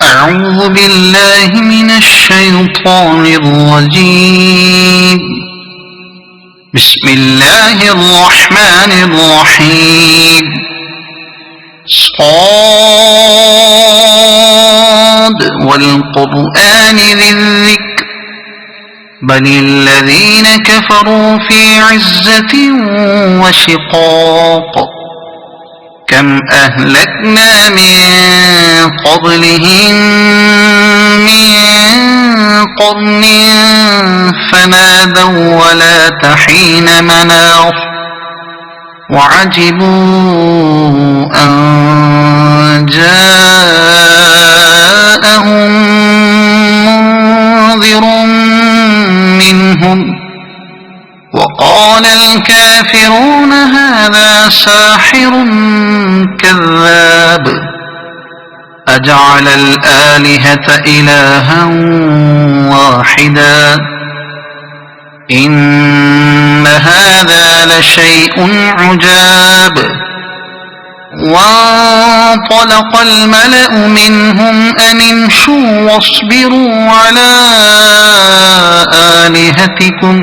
أعوذ بالله من الشيطان الرجيم. بسم الله الرحمن الرحيم. صاد والقرآن ذي الذكر بل الذين كفروا في عزة وشقاق. كم أهلكنا من قبلهم من قرن فنادوا ولا تحين مناص وعجبوا أن جاءهم منذر منهم وقال الكافرون هذا ساحر كذاب أجعل الآلهة إلها واحدا إن هذا لشيء عجاب. وانطلق الملأ منهم أن امشوا واصبروا على آلهتكم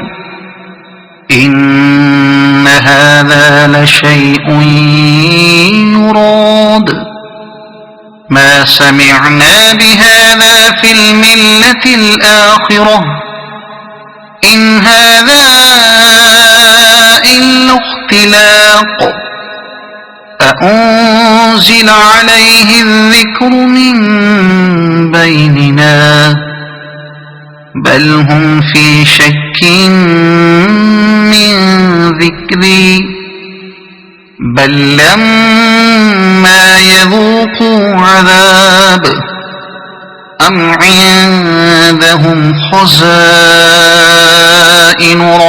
إن هذا لشيء يراد ما سمعنا بهذا في الملة الآخرة إن هذا إلا اختلاق أأنزل عليه الذكر من بيننا بل هم في شك من ذكري بل لما يذوقوا عذاب أم عندهم خزائن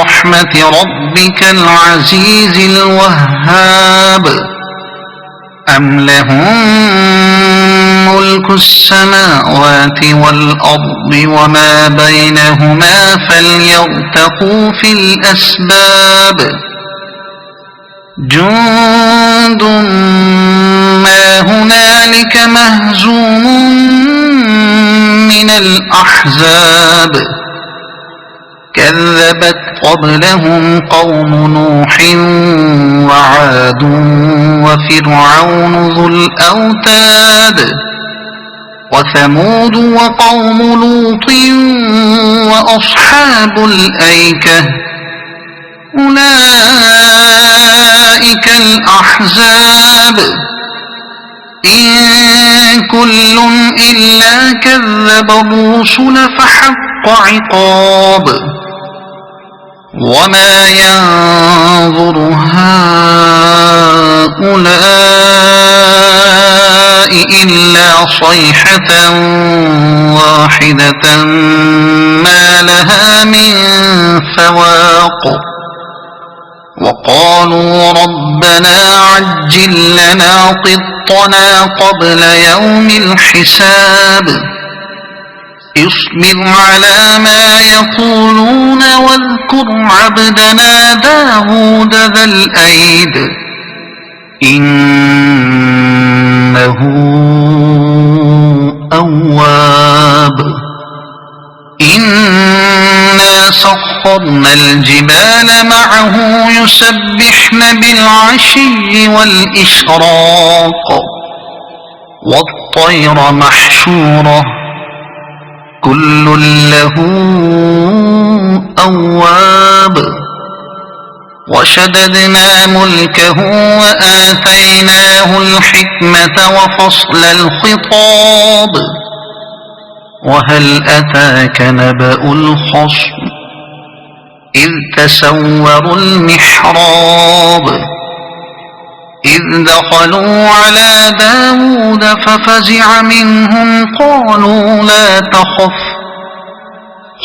رحمة ربك العزيز الوهاب أم لهم ملك السماوات والأرض وما بينهما فليرتقوا في الأسباب جند ما هنالك مهزوم من الأحزاب كذبت قبلهم قوم نوح وعاد وفرعون ذو الأوتاد وثمود وقوم لوط وأصحاب الأيكة أولئك الأحزاب إن كل إلا كذب الرسل فحق عقاب وما ينظر هؤلاء إلا صيحة واحدة ما لها من فواق وقالوا ربنا عجل لنا قطنا قبل يوم الحساب اصبر على ما يقولون واذكر عبدنا داود ذا الأيد إنه أواب إنا سخرنا الجبال معه يسبحن بالعشي والإشراق والطير محشورة كل له أواب وشددنا ملكه وآتيناه الحكمة وفصل الخطاب وهل أتاك نبأ الخصم إذ تسوروا المحراب إذ دخلوا على داود ففزع منهم قالوا لا تخف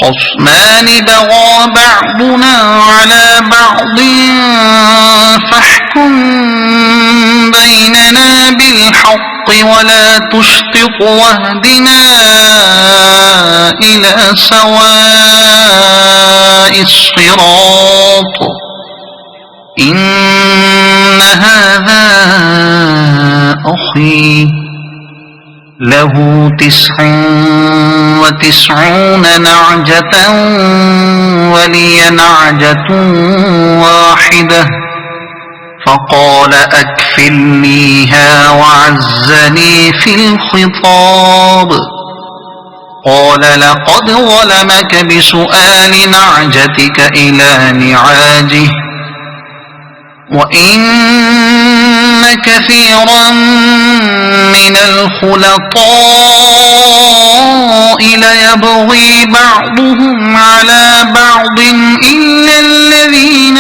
خصمان بغى بعضنا على بعض فاحكم بيننا بالحق ولا تشطط واهدنا إلى سواء الصراط إن هذا أخي له 99 نعجة ولي نعجة واحدة فقال أكفلنيها وعزني في الخطاب قال لقد ظلمك بسؤال نعجتك إلى نعاجه وإن كثيرا من الخلطاء ليبغي بعضهم على بعض إلا الذين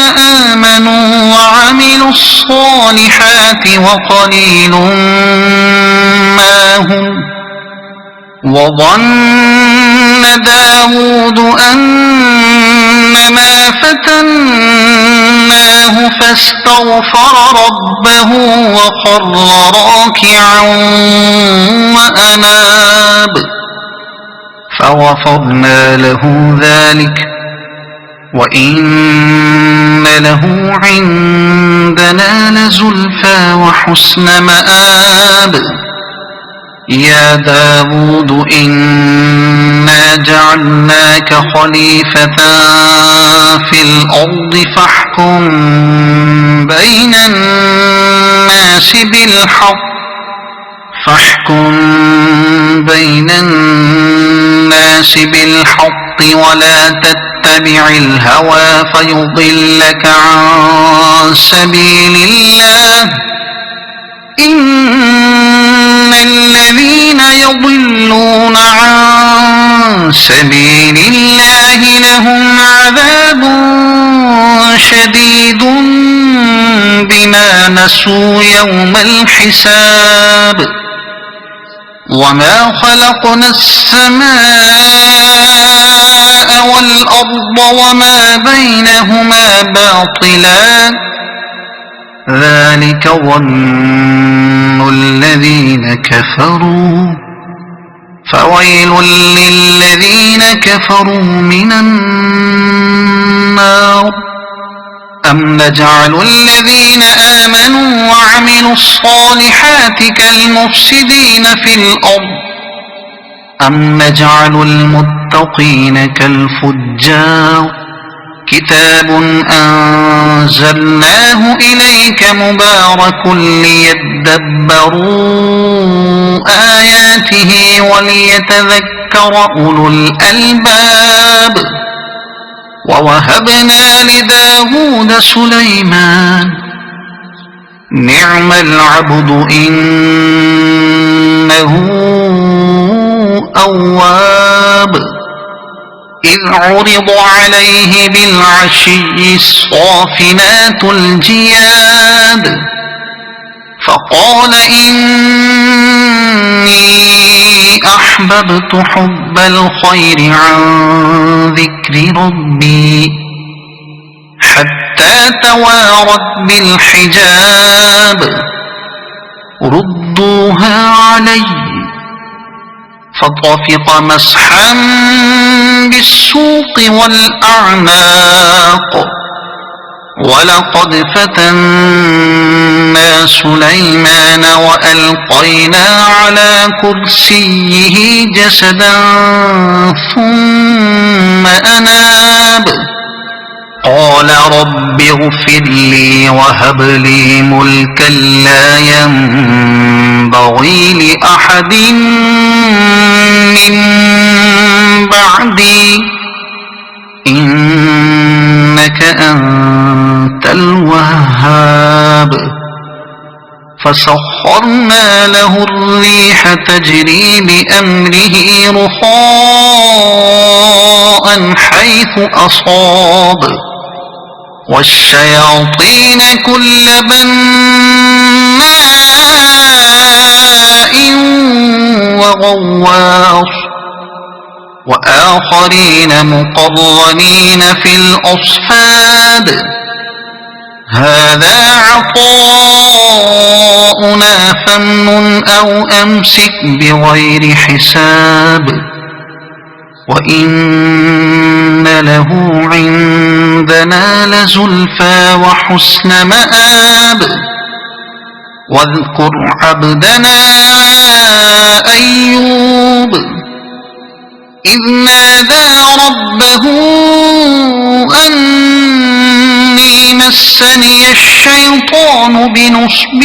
آمنوا وعملوا الصالحات وقليل ما هم وظن داود أنما فتناه فاستغفر ربه وخر راكعا وأناب فغفرنا له ذلك وإن له عندنا لزلفى وحسن مآب يا داود إنا جعلناك خليفة في الأرض فاحكم بين الناس بالحق ولا تتبع الهوى فيضلك عن سبيل الله إن الذين يضلون عن سبيل الله لهم عذاب شديد بما نسوا يوم الحساب وما خلقنا السماء والأرض وما بينهما باطلا ذلك ظن الذين كفروا فويل للذين كفروا من النار أم نجعل الذين آمنوا وعملوا الصالحات كالمفسدين في الأرض أم نجعل المتقين كالفجار كتاب أنزلناه إليك مبارك ليدبروا آياته وليتذكر أولو الألباب ووهبنا لداود سليمان نعم العبد إنه أواب إذ عرض عليه بالعشي الصافنات الجياد فقال إني أحببت حب الخير عن ذكر ربي حتى توارت بالحجاب ردوها علي فطفق مسحا بالسوق والأعناق ولقد فتنا سليمان وألقينا على كرسيه جسدا ثم أناب قال رب اغفر لي وهب لي ملكا لا ينبغي لأحد من بعدي إنك أنت الوهاب فسخرنا له الريح تجري بأمره رخاء حيث أصاب والشياطين كل بناء وغواص وآخرين مقرنين في الأصفاد هذا عطاؤنا فامنن أو أمسك بغير حساب وإن له عندنا لزلفى وحسن مآب واذكر عبدنا أيوب إذ نادى ربه أني مسني الشيطان بنصب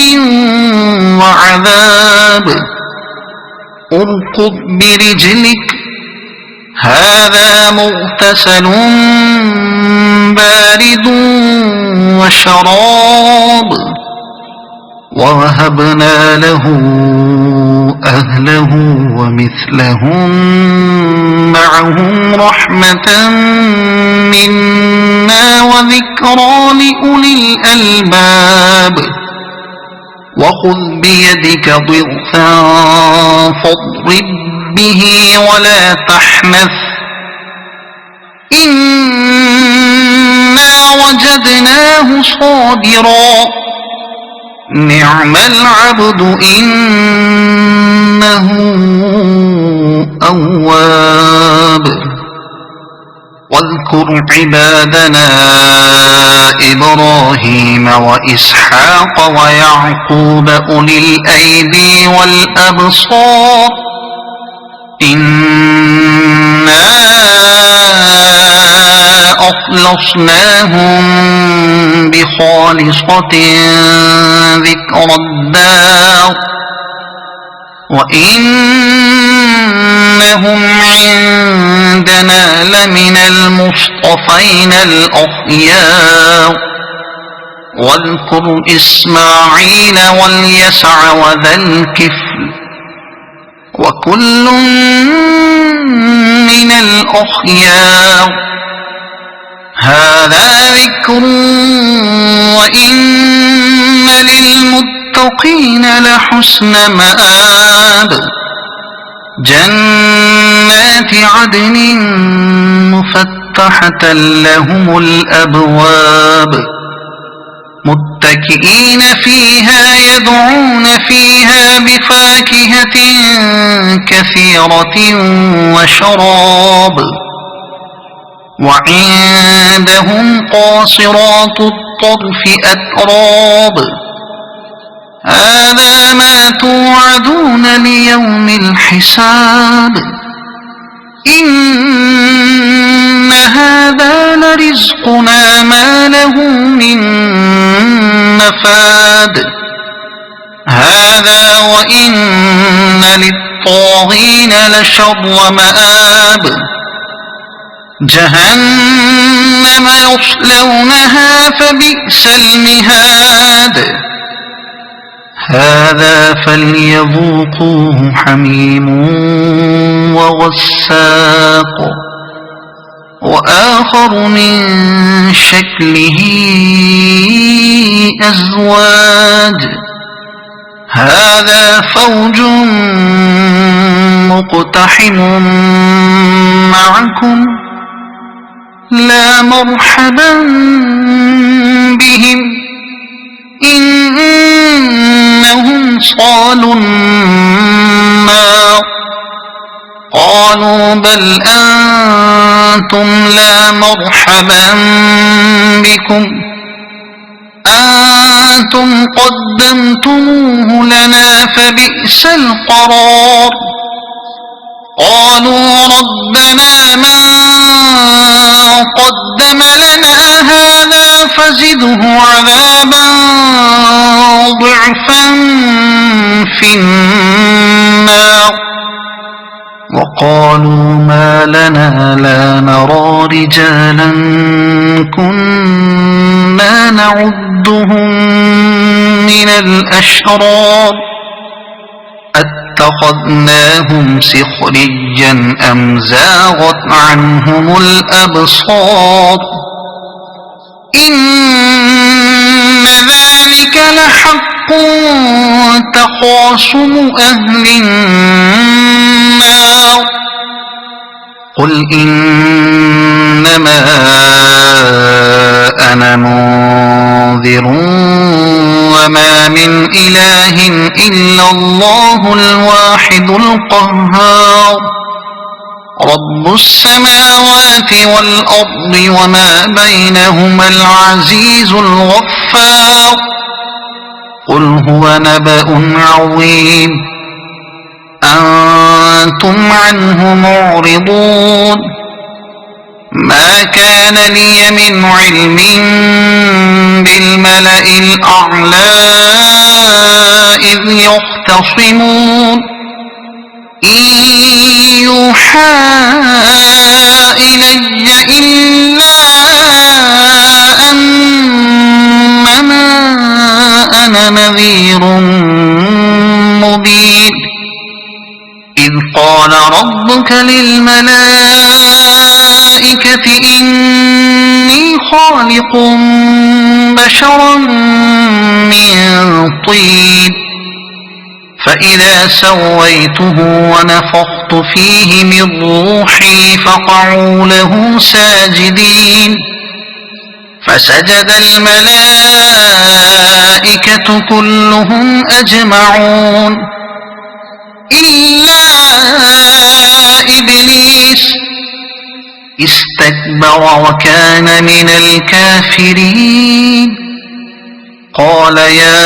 وعذاب اركض برجلك هذا مغتسل بارد وشراب ووهبنا له أهله ومثلهم معهم رحمة منا وذكرى لأولي الألباب وخذ بيدك ضغثا فاضرب به ولا تحنث إنا وجدناه صابرا نعم العبد إنه أواب واذكر عبادنا إبراهيم وإسحاق ويعقوب أولي الأيدي والأبصار إنا أخلصناهم بخالصة ذكر الدار وإنهم عندنا لمن المصطفين الأخيار واذكر إسماعيل واليسع وذا الكفل وكل من الأخيار هذا ذكر وإن للمتقين لحسن مآب جنات عدن مفتحة لهم الأبواب متكئين فيها يدعون فيها بفاكهة كثيرة وشراب وعندهم قاصرات الطرف أتراب هذا ما توعدون ليوم الحساب إن هذا لرزقنا ما له من نفاد هذا وإن للطاغين لشر مآب جهنم يصلونها فبئس المهاد هذا فليذوقوه حميم وغساق وآخر من شكله أزواج هذا فوج مقتحم معكم لا مرحبا بهم إنهم صالوا النار قالوا بل أنتم لا مرحبا بكم أنتم قدمتموه لنا فبئس القرار قالوا ربنا من قدم لنا هذا فزده عذابا ضعفا في النار وقالوا ما لنا لا نرى رجالا كنا نعدهم من الأشرار اتخذناهم سخريا أم زاغت عنهم الأبصار إن ذلك لحق تخاصم أهل النار قل إنما أنا منذر وما من إله إلا الله الواحد القهار رب السماوات والأرض وما بينهما العزيز الغفار قل هو نبأ عظيم أنتم عنه معرضون ما كان لي من علم بالملأ الأعلى إذ يختصمون إن يوحى إلي إلا أنما أنا نذير مبين إذ قال ربك للملائكة إني خالق بشرا من طين فإذا سويته ونفخت فيه من روحي فقعوا له ساجدين فسجد الملائكة كلهم أجمعون إلا إبليس استكبر وكان من الكافرين قال يا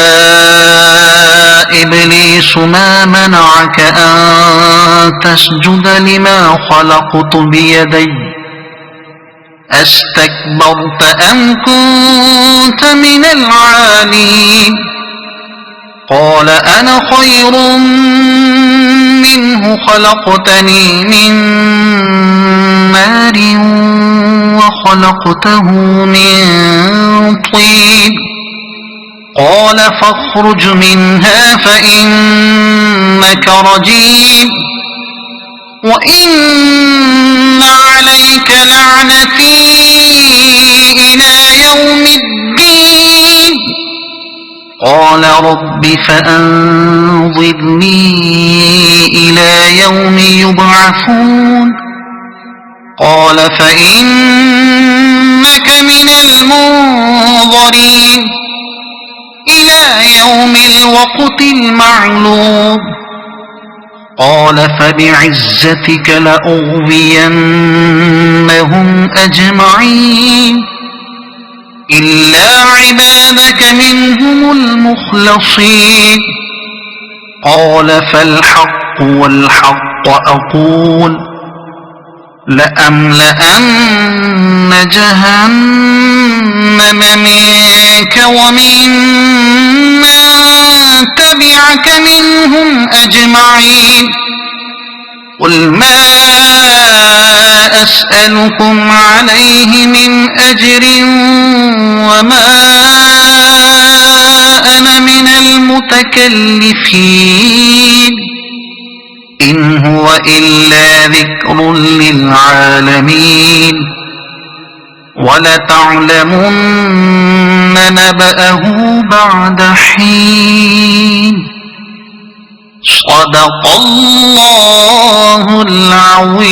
إبليس ما منعك أن تسجد لما خلقت بيدي أستكبرت أم كنت من العالين قال أنا خير منه خلقتني من نار وخلقته من طين قال فاخرج منها فإنك رجيم وإن عليك لعنتي إلى يوم الدين قال رب فأنظرني إلى يوم يبعثون قال فإنك من المنظرين إلى يوم الوقت المعلوم قال فبعزتك لأغوينهم أجمعين إلا عبادك منهم المخلصين قال فالحق والحق أقول لأملأن جهنم منك ومن تبعك منهم أجمعين قل ما أسألكم عليه من أجر وما أنا من المتكلفين إن هو إلا ذكر للعالمين ولتعلمن نبأه بعد حين صدق الله العظيم.